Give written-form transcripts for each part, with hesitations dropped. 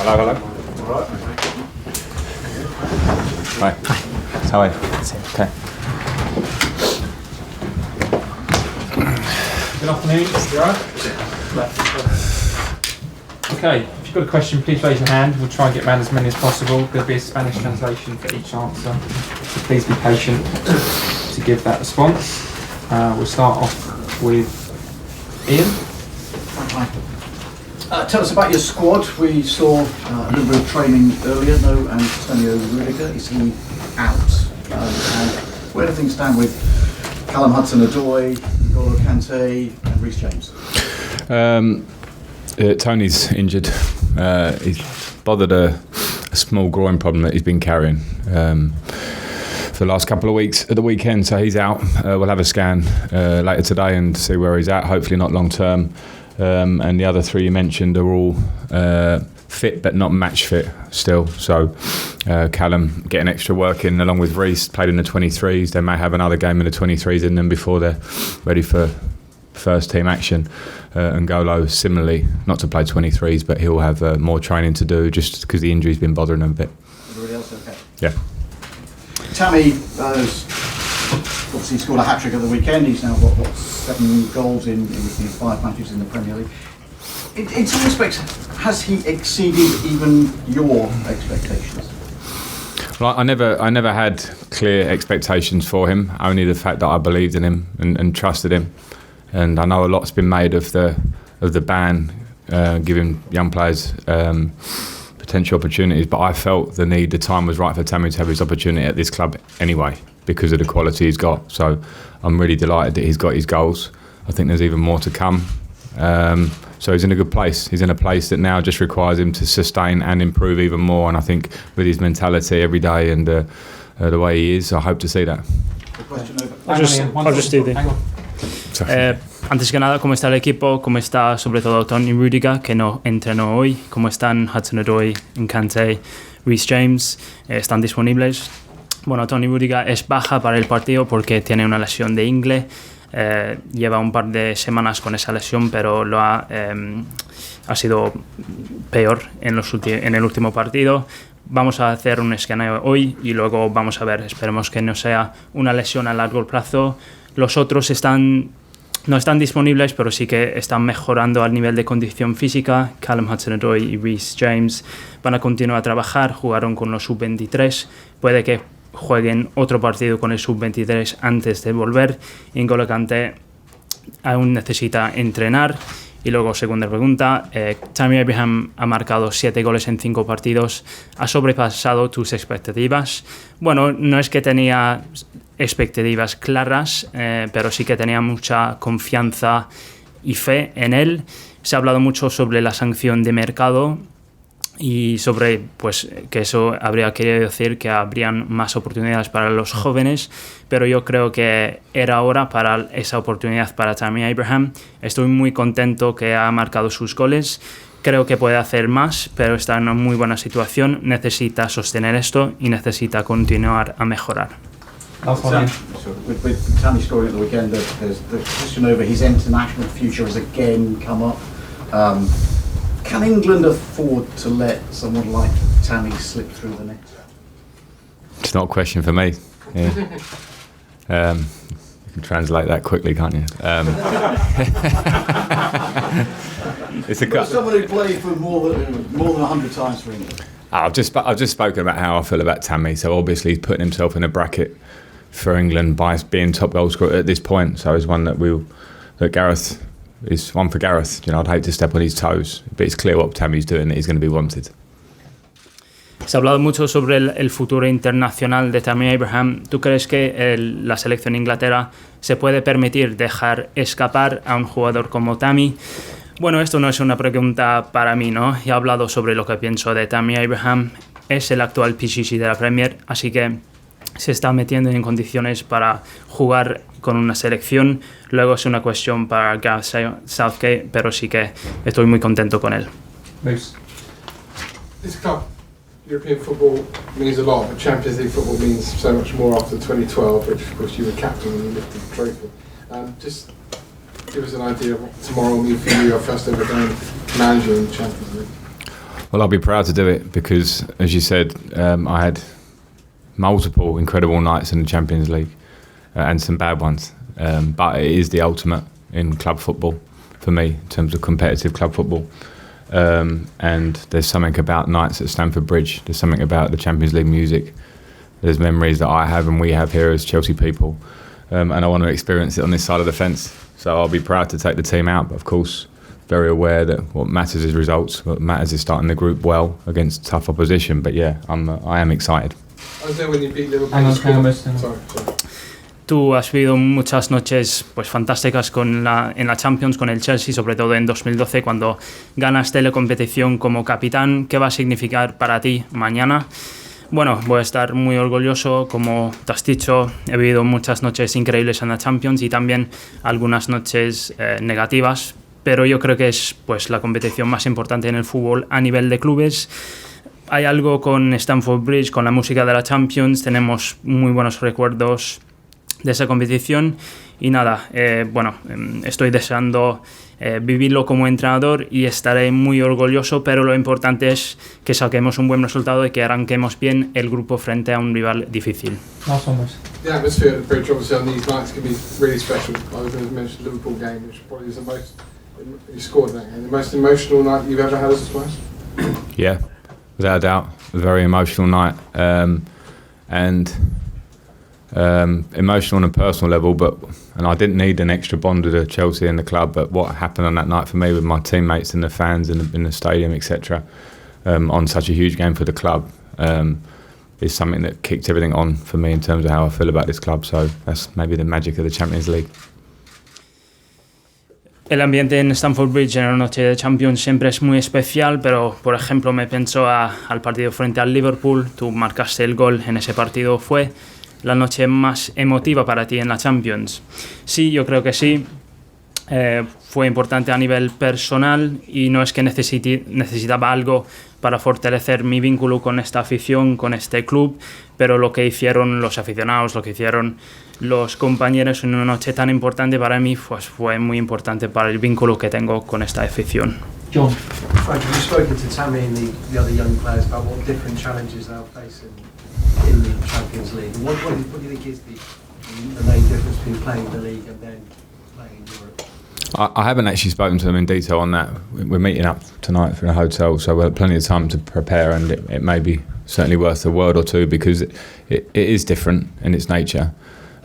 Hello. All right, thank you. Hi. How are you? Okay. Good afternoon. You all right? Okay, if you've got a question, please raise your hand. We'll try and get around as many as possible. There'll be a Spanish translation for each answer. So please be patient to give that response. We'll start off with Ian. Hi. Tell us about your squad. We saw a little bit of training earlier. No Antonio Rudiger. Is he out? And where do things stand with Callum, Hudson-Odoi, Kante and Reece James? Tony's injured. He's bothered a small groin problem that he's been carrying for the last couple of weeks at the weekend, so he's out. We'll have a scan later today and see where he's at, hopefully not long term. And the other three you mentioned are all fit but not match fit still, so Callum getting extra work in along with Reece, played in the 23s. They may have another game in the 23s in them before they're ready for first team action. And Golo similarly, not to play 23s, but he'll have more training to do just because the injury's been bothering him a bit. Everybody else okay? Yeah. Tammy obviously scored a hat-trick at the weekend. He's now got 7 goals in 5 matches in the Premier League. In some respects, has he exceeded even your expectations? Well, I never had clear expectations for him, only the fact that I believed in him and trusted him. And I know a lot's been made of the ban giving young players potential opportunities, but I felt the time was right for Tammy to have his opportunity at this club anyway, because of the quality he's got. So I'm really delighted that he's got his goals. I think there's even more to come. So he's in a good place. He's in a place that now just requires him to sustain and improve even more. And I think with his mentality every day and the way he is, I hope to see that. I'll just do this. Antes que nada, ¿cómo está el equipo? ¿Cómo está sobre todo Antonio Rudiger, que no entrenó hoy? ¿Cómo están Hudson-Odoi, Kante, Reece James? ¿Están disponibles? Bueno, Antonio Rudiger es baja para el partido porque tiene una lesión de ingle. Lleva un par de semanas con esa lesión, pero ha sido peor en el último partido. Vamos a hacer un escaneo hoy y luego vamos a ver. Esperemos que no sea una lesión a largo plazo. Los otros no están disponibles, pero sí que están mejorando al nivel de condición física. Callum, Hudson-Odoi y Reece James van a continuar a trabajar. Jugaron con los sub-23. Puede que jueguen otro partido con el sub-23 antes de volver. N'Golo Kante aún necesita entrenar. Y luego, segunda pregunta, Tammy Abraham ha marcado 7 goles en 5 partidos. ¿Ha sobrepasado tus expectativas? Bueno, no es que tenía expectativas claras, pero sí que tenía mucha confianza y fe en él. Se ha hablado mucho sobre la sanción de mercado y sobre que eso habría querido decir que habrían más oportunidades para los jóvenes, pero yo creo que era hora para esa oportunidad para Tammy Abraham. Estoy muy contento que ha marcado sus goles. Creo que puede hacer más, pero está en una muy buena situación. Necesita sostener esto y necesita continuar a mejorar. With Tammy scoring at the weekend, there's the question over his international future has again come up. Can England afford to let someone like Tammy slip through the net? It's not a question for me. Yeah. You can translate that quickly, can't you? It's someone who played for more than 100 times for England. I've just spoken about how I feel about Tammy. So obviously he's putting himself in a bracket for England by being top goal scorer at this point. So it's one that Gareth is one for Gareth. You know, I'd hate to step on his toes, but it's clear what Tammy's doing, that he's going to be wanted. Se ha hablado mucho sobre el futuro internacional de Tammy Abraham. ¿Tú crees que la selección de Inglaterra se puede permitir dejar escapar a un jugador como Tammy? Bueno, esto no es una pregunta para mí, ¿no? He hablado sobre lo que pienso de Tammy Abraham. Es el actual Pichichi de la Premier, así que se está metiendo en condiciones para jugar con una selección. Luego es una cuestión para Gareth Southgate, pero sí que estoy muy contento con él. This club, European football means a lot, but Champions League football means so much more after 2012, which of course you were captain when you lifted the trophy. Just give us an idea of what tomorrow will mean for you, your first ever game managing the Champions League. Well, I'll be proud to do it because, as you said, I had multiple incredible nights in the Champions League and some bad ones. But it is the ultimate in club football for me in terms of competitive club football. And there's something about nights at Stamford Bridge. There's something about the Champions League music. There's memories that I have and we have here as Chelsea people. And I want to experience it on this side of the fence. So I'll be proud to take the team out. But of course, very aware that what matters is results. What matters is starting the group well against tough opposition. But yeah, I am excited. I was there when you beat Liverpool. Sorry. Tú has vivido muchas noches pues fantásticas en la Champions con el Chelsea, sobre todo en 2012 cuando ganaste la competición como capitán. ¿Qué va a significar para ti mañana? Bueno, voy a estar muy orgulloso, como te has dicho, he vivido muchas noches increíbles en la Champions y también algunas noches negativas, pero yo creo que es pues la competición más importante en el fútbol a nivel de clubes. Hay algo con Stamford Bridge, con la música de la Champions, tenemos muy buenos recuerdos de esa competición y nada, estoy deseando vivirlo como entrenador y estaré muy orgulloso, pero lo importante es que saquemos un buen resultado y que arranquemos bien el grupo frente a un rival difícil. The atmosphere at the Bridge obviously on these nights can be really special. I was going to mention the Liverpool game, which probably is the most you scored that game, the most emotional night you've ever had as a Spurs. Yeah, without a doubt, a very emotional night, and emotional on a personal level, and I didn't need an extra bond with Chelsea and the club, but what happened on that night for me with my teammates and the fans in the stadium, etc., on such a huge game for the club, is something that kicked everything on for me in terms of how I feel about this club. So that's maybe the magic of the Champions League. El ambiente en Stamford Bridge en la noche de Champions siempre es muy especial, pero por ejemplo me pienso al partido frente al Liverpool. Tú marcaste el gol en ese partido. ¿Fue la noche más emotiva para ti en la Champions? Sí, yo creo que sí. Fue importante a nivel personal y no es que necesitaba algo para fortalecer mi vínculo con esta afición, con este club, pero lo que hicieron los aficionados, lo que hicieron los compañeros en una noche tan importante para mí, pues fue muy importante para el vínculo que tengo con esta afición. John. Frank, have you spoken to Tammy and the other young players about what different challenges they'll face in the Champions League? What do you think is the main difference between playing the league and then playing in Europe? I haven't actually spoken to them in detail on that. We're meeting up tonight for a hotel, so we'll have plenty of time to prepare, and it may be certainly worth a word or two because it is different in its nature.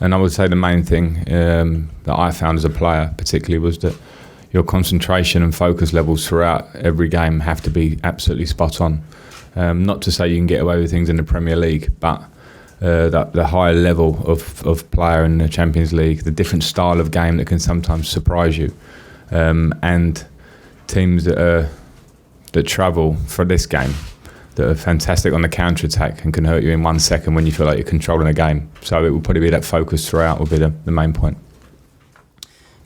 And I would say the main thing that I found as a player particularly was that your concentration and focus levels throughout every game have to be absolutely spot on. Not to say you can get away with things in the Premier League, but the high level of player in the Champions League, the different style of game that can sometimes surprise you, and teams that travel for this game that are fantastic on the counter-attack and can hurt you in 1 second when you feel like you're controlling a game. So it will probably be that focus throughout will be the main point.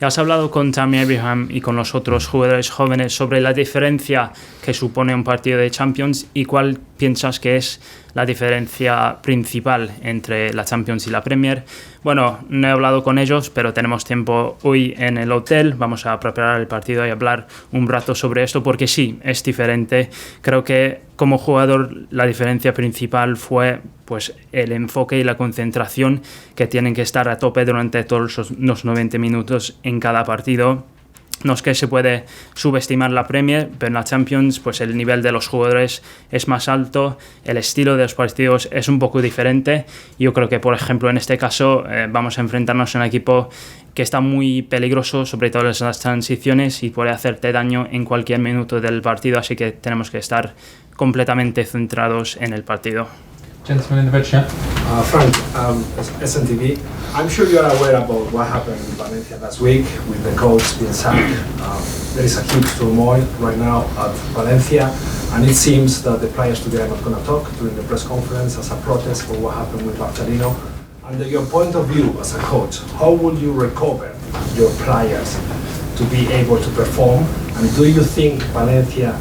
¿Has hablado con Tammy Abraham y con los otros jugadores jóvenes sobre la diferencia que supone un partido de Champions y cuál piensas que es la diferencia principal entre la Champions y la Premier? Bueno, no he hablado con ellos, pero tenemos tiempo hoy en el hotel. Vamos a preparar el partido y hablar un rato sobre esto porque sí, es diferente. Creo que como jugador la diferencia principal fue pues el enfoque y la concentración que tienen que estar a tope durante todos los 90 minutos en cada partido. No es que se puede subestimar la Premier, pero en la Champions pues el nivel de los jugadores es más alto, el estilo de los partidos es un poco diferente. Yo creo que, por ejemplo, en este caso vamos a enfrentarnos a un equipo que está muy peligroso, sobre todo en las transiciones, y puede hacerte daño en cualquier minuto del partido, así que tenemos que estar completamente centrados en el partido. Gentleman in the red shirt. Frank, SNTV, I'm sure you are aware about what happened in Valencia last week with the coach being sacked. There is a huge turmoil right now at Valencia, and it seems that the players today are not going to talk during the press conference as a protest for what happened with Barcelona. Under your point of view as a coach, how will you recover your players to be able to perform? And do you think Valencia,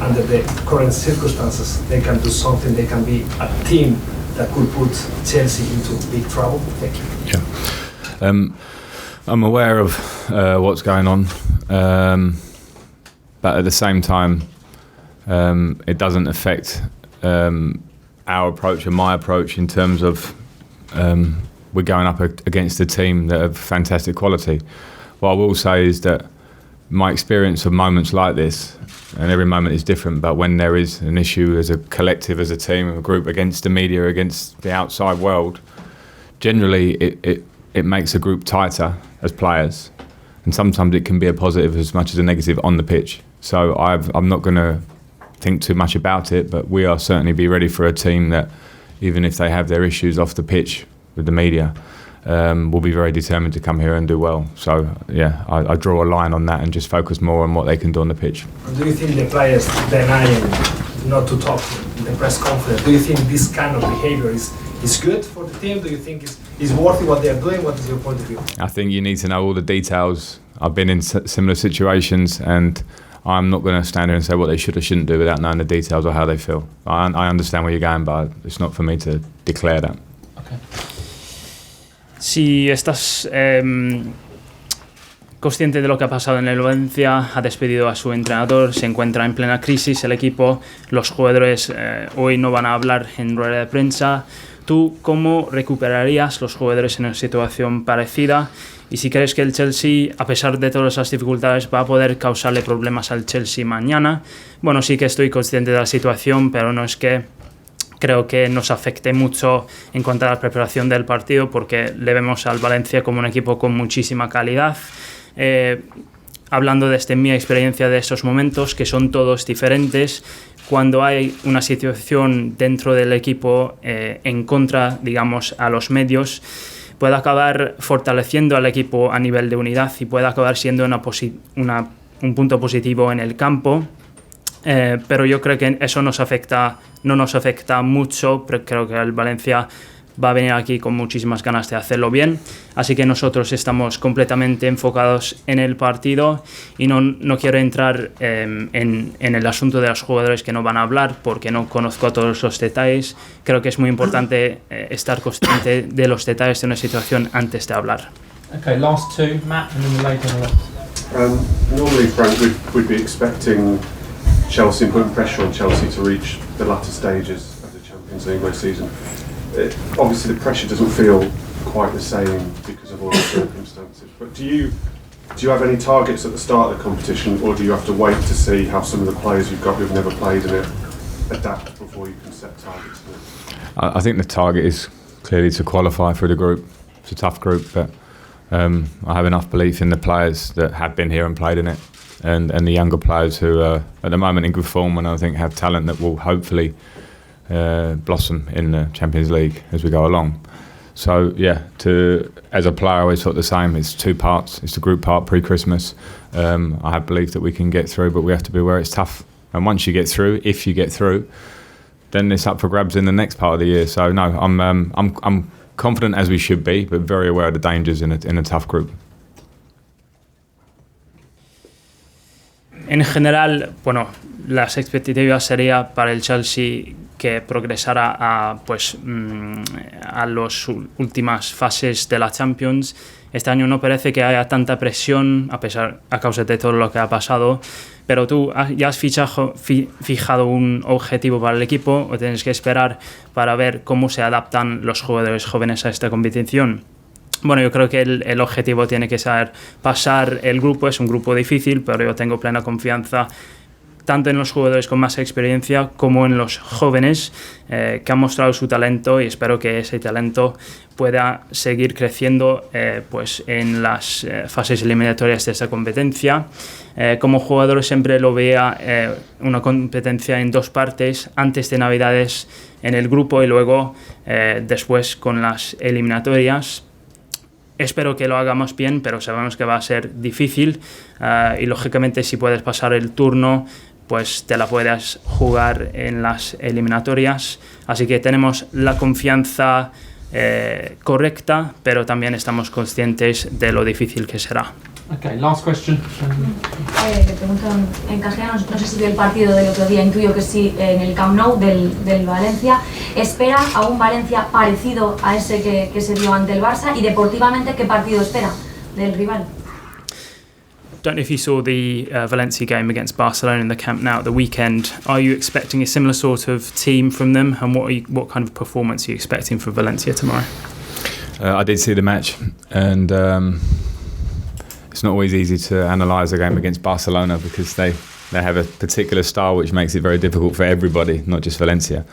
under the current circumstances, they can do something, they can be a team that could put Chelsea into big trouble? Thank you. Yeah. I'm aware of what's going on, but at the same time, it doesn't affect our approach and my approach in terms of we're going up against a team that have fantastic quality. What I will say is that my experience of moments like this, and every moment is different, but when there is an issue as a collective, as a team, a group against the media, against the outside world, generally it makes a group tighter as players, and sometimes it can be a positive as much as a negative on the pitch. So I'm not going to think too much about it, but we are certainly be ready for a team that, even if they have their issues off the pitch with the media, will be very determined to come here and do well. So yeah, I draw a line on that and just focus more on what they can do on the pitch. Do you think the players denying not to talk in the press conference, do you think this kind of behavior is good for the team? Do you think it's worthy what they're doing? What is your point of view? I think you need to know all the details. I've been in similar situations, and I'm not going to stand here and say what they should or shouldn't do without knowing the details or how they feel. I understand where you're going, but it's not for me to declare that. Okay. Si estás consciente de lo que ha pasado en el Valencia, ha despedido a su entrenador, se encuentra en plena crisis el equipo, los jugadores hoy no van a hablar en rueda de prensa. ¿Tú cómo recuperarías los jugadores en una situación parecida? Y si crees que el Chelsea, a pesar de todas esas dificultades, va a poder causarle problemas al Chelsea mañana. Bueno, sí que estoy consciente de la situación, pero no es que creo que nos afecte mucho en cuanto a la preparación del partido, porque le vemos al Valencia como un equipo con muchísima calidad. Hablando desde mi experiencia de estos momentos, que son todos diferentes, cuando hay una situación dentro del equipo en contra, digamos, a los medios, puede acabar fortaleciendo al equipo a nivel de unidad y puede acabar siendo un punto positivo en el campo. Pero yo creo que eso no nos afecta mucho, pero creo que el Valencia va a venir aquí con muchísimas ganas de hacerlo bien, así que nosotros estamos completamente enfocados en el partido y no quiero entrar en el asunto de los jugadores que no van a hablar porque no conozco todos los detalles. Creo que es muy importante estar consciente de los detalles de una situación antes de hablar. Okay, last two, Matt, and then the lady on the left. Normally, Frank, we'd be expecting Chelsea and putting pressure on Chelsea to reach the latter stages of the Champions League this season. Obviously, the pressure doesn't feel quite the same because of all the circumstances. But do you have any targets at the start of the competition, or do you have to wait to see how some of the players you've got who've never played in it adapt before you can set targets for it? I think the target is clearly to qualify for the group. It's a tough group, but I have enough belief in the players that have been here and played in it, and the younger players who are at the moment in good form and I think have talent that will hopefully blossom in the Champions League as we go along. So yeah, as a player I always thought the same. It's two parts. It's the group part pre-Christmas. I have belief that we can get through, but we have to be aware it's tough. And once you get through, if you get through, then it's up for grabs in the next part of the year. So no, I'm confident as we should be, but very aware of the dangers in a tough group. En general, bueno, las expectativas sería para el Chelsea que progresara a las últimas fases de la Champions. Este año no parece que haya tanta presión a causa de todo lo que ha pasado, pero tú ya has fijado un objetivo para el equipo o tienes que esperar para ver cómo se adaptan los jugadores jóvenes a esta competición. Bueno, yo creo que el objetivo tiene que ser pasar el grupo. Es un grupo difícil, pero yo tengo plena confianza tanto en los jugadores con más experiencia como en los jóvenes que han mostrado su talento, y espero que ese talento pueda seguir creciendo en las fases eliminatorias de esta competencia. Como jugador siempre lo veía una competencia en dos partes, antes de Navidades en el grupo y luego después con las eliminatorias. Espero que lo hagamos bien, pero sabemos que va a ser difícil y lógicamente si puedes pasar el turno, pues te la puedes jugar en las eliminatorias. Así que tenemos la confianza correcta, pero también estamos conscientes de lo difícil que será. Okay, last question. Te pregunto en castellano, no sé si vio el partido del otro día, intuyo que sí, en el Camp Nou del Valencia. ¿Espera a un Valencia parecido a ese que se dio ante el Barça? Y deportivamente, ¿qué partido espera del rival? don't know if you saw the Valencia game against Barcelona in the Camp Nou at the weekend. Are you expecting a similar sort of team from them, and what kind of performance are you expecting from Valencia tomorrow? I did see the match, and it's not always easy to analyse a game against Barcelona because they have a particular style which makes it very difficult for everybody, not just Valencia.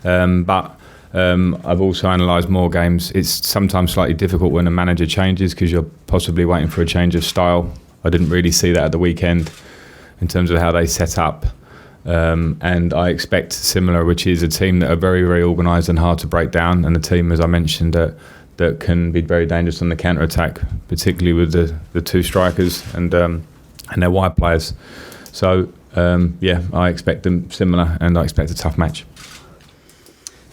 But I've also analysed more games. It's sometimes slightly difficult when a manager changes because you're possibly waiting for a change of style. I didn't really see that at the weekend in terms of how they set up. And I expect similar, which is a team that are very, very organised and hard to break down, and a team, as I mentioned, that can be very dangerous on the counter-attack, particularly with the two strikers and their wide players. So, I expect them similar, and I expect a tough match.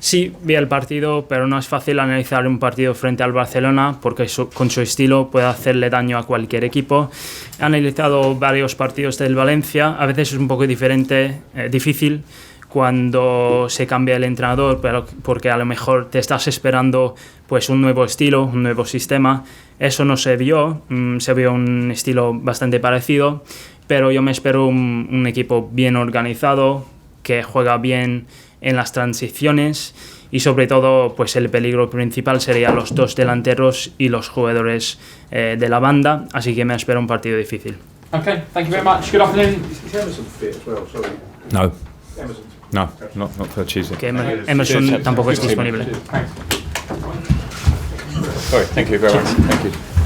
Sí, vi el partido, pero no es fácil analizar un partido frente al Barcelona porque con su estilo puede hacerle daño a cualquier equipo. He analizado varios partidos del Valencia, a veces es un poco difícil cuando se cambia el entrenador, pero porque a lo mejor te estás esperando pues un nuevo estilo, un nuevo sistema. Eso no se vio, se vio un estilo bastante parecido, pero yo me espero un equipo bien organizado, que juega bien en las transiciones, y sobre todo pues el peligro principal sería los dos delanteros y los jugadores de la banda, así que me espero un partido difícil. Okay, thank you very much. Good afternoon. Is Emerson fit as well? Sorry. No. Emerson. No, not for Tuesday. Que Emerson tampoco es disponible. Thanks. Sorry, thank you very much. Thank you.